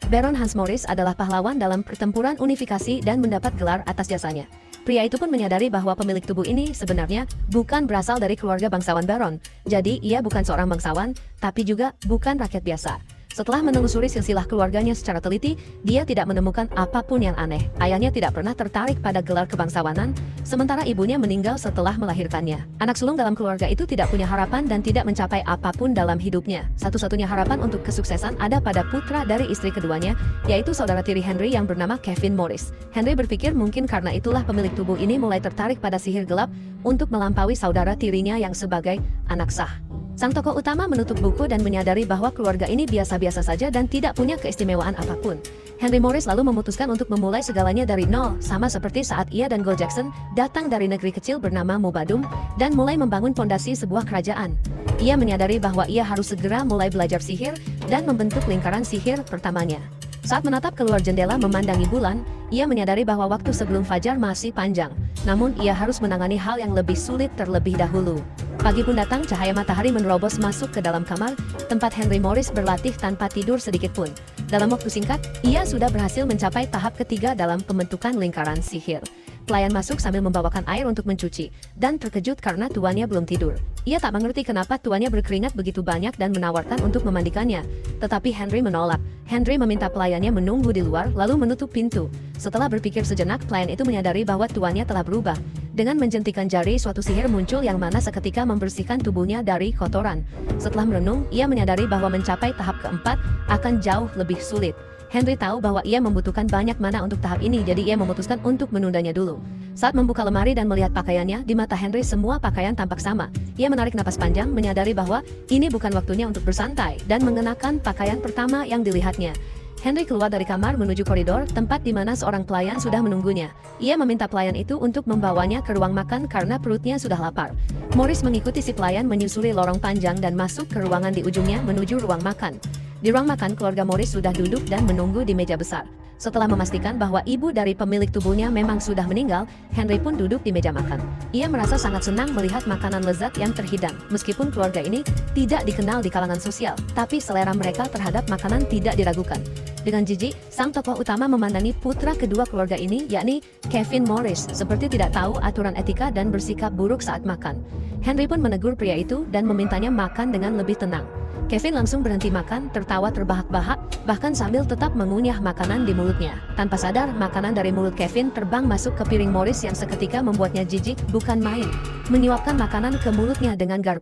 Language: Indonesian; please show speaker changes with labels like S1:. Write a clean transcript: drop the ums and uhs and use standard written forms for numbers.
S1: Baron Hans Morris adalah pahlawan dalam pertempuran unifikasi dan mendapat gelar atas jasanya. Pria itu pun menyadari bahwa pemilik tubuh ini sebenarnya bukan berasal dari keluarga bangsawan Baron. Jadi ia bukan seorang bangsawan, tapi juga bukan rakyat biasa. Setelah menelusuri silsilah keluarganya secara teliti, dia tidak menemukan apapun yang aneh. Ayahnya tidak pernah tertarik pada gelar kebangsawanan, sementara ibunya meninggal setelah melahirkannya. Anak sulung dalam keluarga itu tidak punya harapan dan tidak mencapai apapun dalam hidupnya. Satu-satunya harapan untuk kesuksesan ada pada putra dari istri keduanya, yaitu saudara tiri Henry yang bernama Kevin Morris. Henry berpikir mungkin karena itulah pemilik tubuh ini mulai tertarik pada sihir gelap untuk melampaui saudara tirinya yang sebagai anak sah. Sang tokoh utama menutup buku dan menyadari bahwa keluarga ini biasa-biasa saja dan tidak punya keistimewaan apapun. Henry Morris lalu memutuskan untuk memulai segalanya dari nol, sama seperti saat ia dan Gold Jackson datang dari negeri kecil bernama Mubadum dan mulai membangun fondasi sebuah kerajaan. Ia menyadari bahwa ia harus segera mulai belajar sihir dan membentuk lingkaran sihir pertamanya. Saat menatap keluar jendela memandangi bulan, ia menyadari bahwa waktu sebelum fajar masih panjang. Namun ia harus menangani hal yang lebih sulit terlebih dahulu. Pagi pun datang, cahaya matahari menerobos masuk ke dalam kamar, tempat Henry Morris berlatih tanpa tidur sedikit pun. Dalam waktu singkat, ia sudah berhasil mencapai tahap ketiga dalam pembentukan lingkaran sihir. Pelayan masuk sambil membawakan air untuk mencuci, dan terkejut karena tuannya belum tidur. Ia tak mengerti kenapa tuannya berkeringat begitu banyak dan menawarkan untuk memandikannya. Tetapi Henry menolak. Henry meminta pelayannya menunggu di luar, lalu menutup pintu. Setelah berpikir sejenak, pelayan itu menyadari bahwa tuannya telah berubah. Dengan menjentikan jari, suatu sihir muncul yang mana seketika membersihkan tubuhnya dari kotoran. Setelah merenung, ia menyadari bahwa mencapai tahap keempat akan jauh lebih sulit. Henry tahu bahwa ia membutuhkan banyak mana untuk tahap ini, jadi ia memutuskan untuk menundanya dulu. Saat membuka lemari dan melihat pakaiannya, di mata Henry semua pakaian tampak sama. Ia menarik napas panjang, menyadari bahwa ini bukan waktunya untuk bersantai, dan mengenakan pakaian pertama yang dilihatnya. Henry keluar dari kamar menuju koridor, tempat di mana seorang pelayan sudah menunggunya. Ia meminta pelayan itu untuk membawanya ke ruang makan karena perutnya sudah lapar. Morris mengikuti si pelayan menyusuri lorong panjang dan masuk ke ruangan di ujungnya menuju ruang makan. Di ruang makan, keluarga Morris sudah duduk dan menunggu di meja besar. Setelah memastikan bahwa ibu dari pemilik tubuhnya memang sudah meninggal, Henry pun duduk di meja makan. Ia merasa sangat senang melihat makanan lezat yang terhidang. Meskipun keluarga ini tidak dikenal di kalangan sosial, tapi selera mereka terhadap makanan tidak diragukan. Dengan jijik, sang tokoh utama memandangi putra kedua keluarga ini, yakni Kevin Morris, seperti tidak tahu aturan etika dan bersikap buruk saat makan. Henry pun menegur pria itu dan memintanya makan dengan lebih tenang. Kevin langsung berhenti makan, tertawa terbahak-bahak, bahkan sambil tetap mengunyah makanan di mulutnya. Tanpa sadar, makanan dari mulut Kevin terbang masuk ke piring Morris yang seketika membuatnya jijik bukan main. Menyuapkan makanan ke mulutnya dengan garpu.